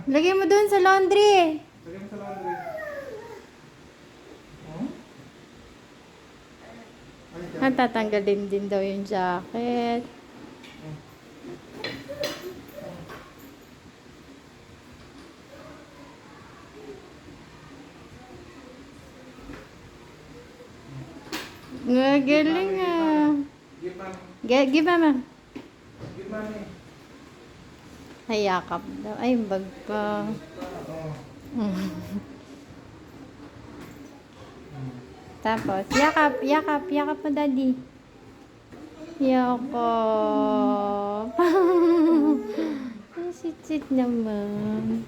Lagay mo doon sa laundry. Lagyan mo sa laundry. Oh? At tatanggalin din daw yung jacket. Galing ah. Give mami. Give mama. Give mami. Hayakap daw. Ay, bag pa. Oh. Tapos, yakap, yakap, yakap mo, daddy. Yakap. Ay, sit-sit naman.